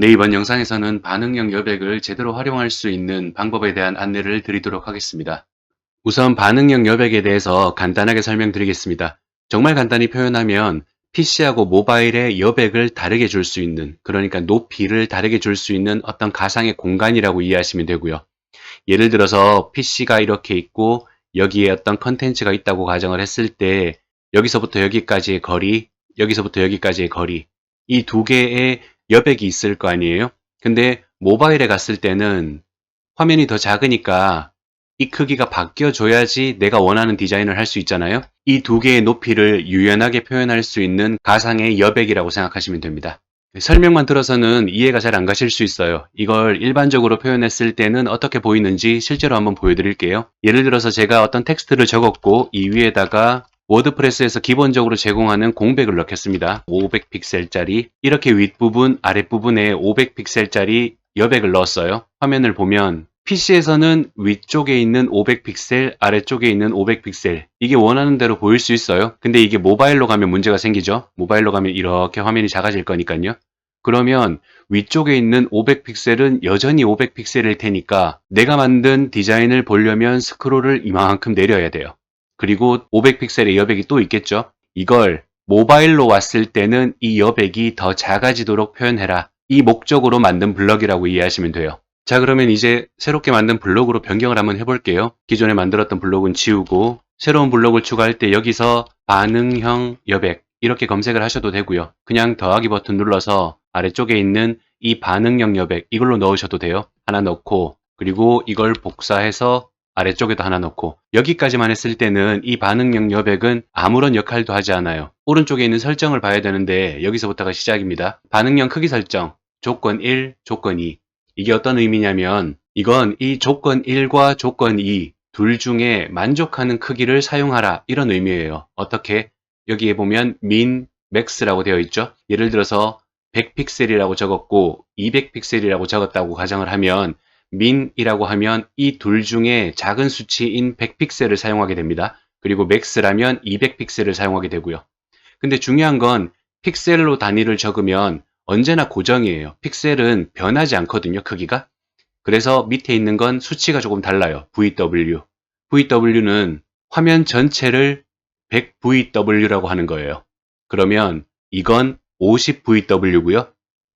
네, 이번 영상에서는 반응형 여백을 제대로 활용할 수 있는 방법에 대한 안내를 드리도록 하겠습니다. 우선 반응형 여백에 대해서 간단하게 설명드리겠습니다. 정말 간단히 표현하면 PC하고 모바일의 여백을 다르게 줄 수 있는, 그러니까 높이를 다르게 줄 수 있는 어떤 가상의 공간이라고 이해하시면 되고요. 예를 들어서 PC가 이렇게 있고 여기에 어떤 컨텐츠가 있다고 가정을 했을 때 여기서부터 여기까지의 거리, 여기서부터 여기까지의 거리, 이 두 개의 여백이 있을 거 아니에요? 근데 모바일에 갔을 때는 화면이 더 작으니까 이 크기가 바뀌어줘야지 내가 원하는 디자인을 할 수 있잖아요. 이 두 개의 높이를 유연하게 표현할 수 있는 가상의 여백이라고 생각하시면 됩니다. 설명만 들어서는 이해가 잘 안 가실 수 있어요. 이걸 일반적으로 표현했을 때는 어떻게 보이는지 실제로 한번 보여드릴게요. 예를 들어서 제가 어떤 텍스트를 적었고 이 위에다가 워드프레스에서 기본적으로 제공하는 공백을 넣겠습니다. 500픽셀짜리 이렇게 윗부분, 아랫부분에 500픽셀짜리 여백을 넣었어요. 화면을 보면 PC에서는 위쪽에 있는 500픽셀, 아래쪽에 있는 500픽셀 이게 원하는 대로 보일 수 있어요. 근데 이게 모바일로 가면 문제가 생기죠. 모바일로 가면 이렇게 화면이 작아질 거니까요. 그러면 위쪽에 있는 500픽셀은 여전히 500픽셀일 테니까 내가 만든 디자인을 보려면 스크롤을 이만큼 내려야 돼요. 그리고 500픽셀의 여백이 또 있겠죠. 이걸 모바일로 왔을 때는 이 여백이 더 작아지도록 표현해라. 이 목적으로 만든 블럭이라고 이해하시면 돼요. 자, 그러면 이제 새롭게 만든 블록으로 변경을 한번 해볼게요. 기존에 만들었던 블록은 지우고 새로운 블록을 추가할 때 여기서 반응형 여백 이렇게 검색을 하셔도 되고요. 그냥 더하기 버튼 눌러서 아래쪽에 있는 이 반응형 여백 이걸로 넣으셔도 돼요. 하나 넣고 그리고 이걸 복사해서 아래쪽에도 하나 넣고 여기까지만 했을 때는 이 반응형 여백은 아무런 역할도 하지 않아요. 오른쪽에 있는 설정을 봐야 되는데 여기서부터가 시작입니다. 반응형 크기 설정 조건 1, 조건 2 이게 어떤 의미냐면 이건 이 조건 1과 조건 2 둘 중에 만족하는 크기를 사용하라 이런 의미예요. 어떻게? 여기에 보면 min, max라고 되어 있죠. 예를 들어서 100픽셀이라고 적었고 200픽셀이라고 적었다고 가정을 하면 min이라고 하면 이 둘 중에 작은 수치인 100픽셀을 사용하게 됩니다. 그리고 max라면 200픽셀을 사용하게 되고요. 근데 중요한 건 픽셀로 단위를 적으면 언제나 고정이에요. 픽셀은 변하지 않거든요, 크기가. 그래서 밑에 있는 건 수치가 조금 달라요. VW. VW는 화면 전체를 100VW라고 하는 거예요. 그러면 이건 50VW고요.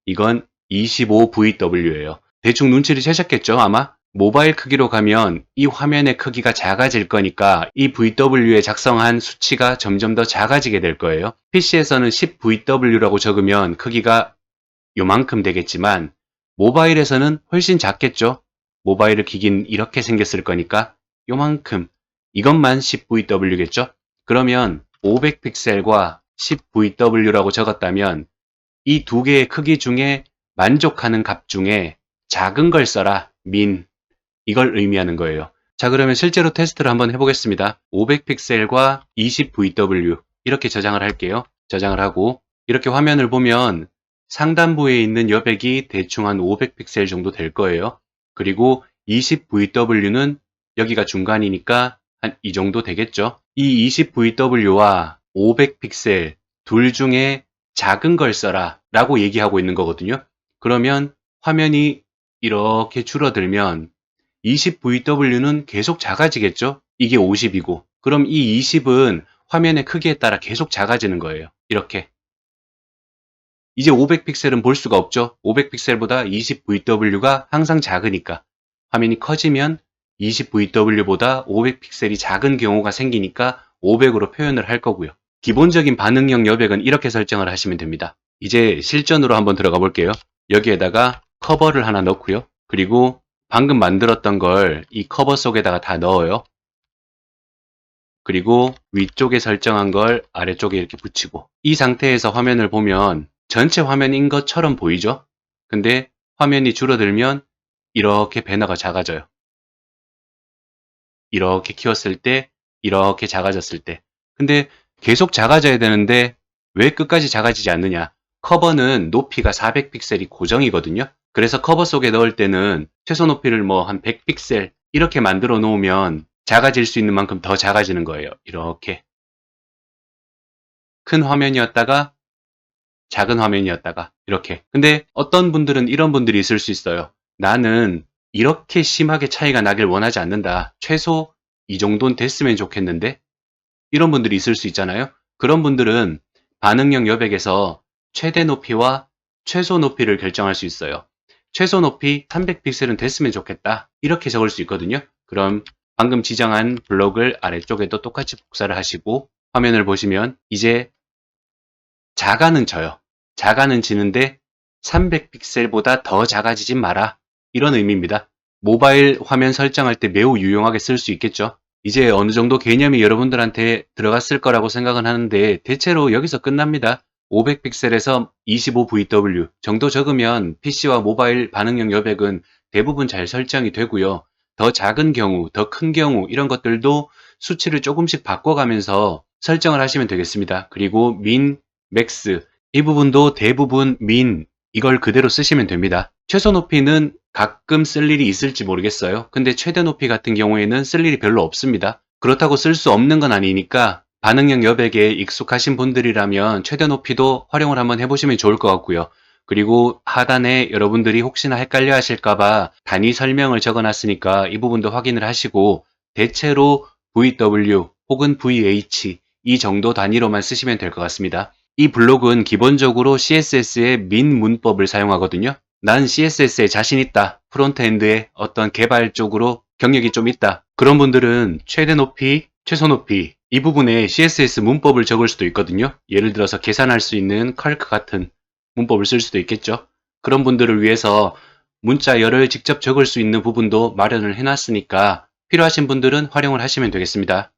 이건 25VW예요. 대충 눈치를 채셨겠죠, 아마? 모바일 크기로 가면 이 화면의 크기가 작아질 거니까 이 VW에 작성한 수치가 점점 더 작아지게 될 거예요. PC에서는 10VW라고 적으면 크기가 요만큼 되겠지만 모바일에서는 훨씬 작겠죠. 모바일의 기기는 이렇게 생겼을 거니까 요만큼 이것만 10VW겠죠. 그러면 500픽셀과 10VW라고 적었다면 이 두 개의 크기 중에 만족하는 값 중에 작은 걸 써라. min 이걸 의미하는 거예요. 자, 그러면 실제로 테스트를 한번 해보겠습니다. 500픽셀과 20VW 이렇게 저장을 할게요. 저장을 하고 이렇게 화면을 보면 상단부에 있는 여백이 대충 한 500픽셀 정도 될 거예요. 그리고 20VW는 여기가 중간이니까 한 이 정도 되겠죠. 이 20VW와 500픽셀 둘 중에 작은 걸 써라 라고 얘기하고 있는 거거든요. 그러면 화면이 이렇게 줄어들면 20VW는 계속 작아지겠죠? 이게 50이고. 그럼 이 20은 화면의 크기에 따라 계속 작아지는 거예요. 이렇게. 이제 500픽셀은 볼 수가 없죠. 500픽셀보다 20VW가 항상 작으니까. 화면이 커지면 20VW보다 500픽셀이 작은 경우가 생기니까 500으로 표현을 할 거고요. 기본적인 반응형 여백은 이렇게 설정을 하시면 됩니다. 이제 실전으로 한번 들어가 볼게요. 여기에다가 커버를 하나 넣고요. 그리고 방금 만들었던 걸 이 커버 속에다가 다 넣어요. 그리고 위쪽에 설정한 걸 아래쪽에 이렇게 붙이고 이 상태에서 화면을 보면 전체 화면인 것처럼 보이죠? 근데 화면이 줄어들면 이렇게 배너가 작아져요. 이렇게 키웠을 때, 이렇게 작아졌을 때. 근데 계속 작아져야 되는데 왜 끝까지 작아지지 않느냐? 커버는 높이가 400픽셀이 고정이거든요. 그래서 커버 속에 넣을 때는 최소 높이를 뭐 한 100픽셀 이렇게 만들어 놓으면 작아질 수 있는 만큼 더 작아지는 거예요. 이렇게. 큰 화면이었다가 작은 화면이었다가 이렇게. 근데 어떤 분들은 이런 분들이 있을 수 있어요. 나는 이렇게 심하게 차이가 나길 원하지 않는다. 최소 이 정도는 됐으면 좋겠는데? 이런 분들이 있을 수 있잖아요. 그런 분들은 반응형 여백에서 최대 높이와 최소 높이를 결정할 수 있어요. 최소 높이 300픽셀은 됐으면 좋겠다. 이렇게 적을 수 있거든요. 그럼 방금 지정한 블록을 아래쪽에도 똑같이 복사를 하시고 화면을 보시면 이제 자가는 져요. 자가는 지는데 300픽셀보다 더 작아지진 마라. 이런 의미입니다. 모바일 화면 설정할 때 매우 유용하게 쓸 수 있겠죠. 이제 어느 정도 개념이 여러분들한테 들어갔을 거라고 생각은 하는데 대체로 여기서 끝납니다. 500픽셀에서 25VW 정도 적으면 PC와 모바일 반응형 여백은 대부분 잘 설정이 되고요. 더 작은 경우, 더 큰 경우 이런 것들도 수치를 조금씩 바꿔가면서 설정을 하시면 되겠습니다. 그리고 민, 맥스 이 부분도 대부분 민 이걸 그대로 쓰시면 됩니다. 최소 높이는 가끔 쓸 일이 있을지 모르겠어요. 근데 최대 높이 같은 경우에는 쓸 일이 별로 없습니다. 그렇다고 쓸 수 없는 건 아니니까 반응형 여백에 익숙하신 분들이라면 최대 높이도 활용을 한번 해보시면 좋을 것 같고요. 그리고 하단에 여러분들이 혹시나 헷갈려 하실까봐 단위 설명을 적어놨으니까 이 부분도 확인을 하시고 대체로 VW 혹은 VH 이 정도 단위로만 쓰시면 될 것 같습니다. 이 블록은 기본적으로 CSS의 민 문법을 사용하거든요. 난 CSS에 자신 있다. 프론트엔드의 어떤 개발 쪽으로 경력이 좀 있다. 그런 분들은 최대 높이, 최소 높이 이 부분에 CSS 문법을 적을 수도 있거든요. 예를 들어서 계산할 수 있는 calc 같은 문법을 쓸 수도 있겠죠. 그런 분들을 위해서 문자열을 직접 적을 수 있는 부분도 마련을 해놨으니까 필요하신 분들은 활용을 하시면 되겠습니다.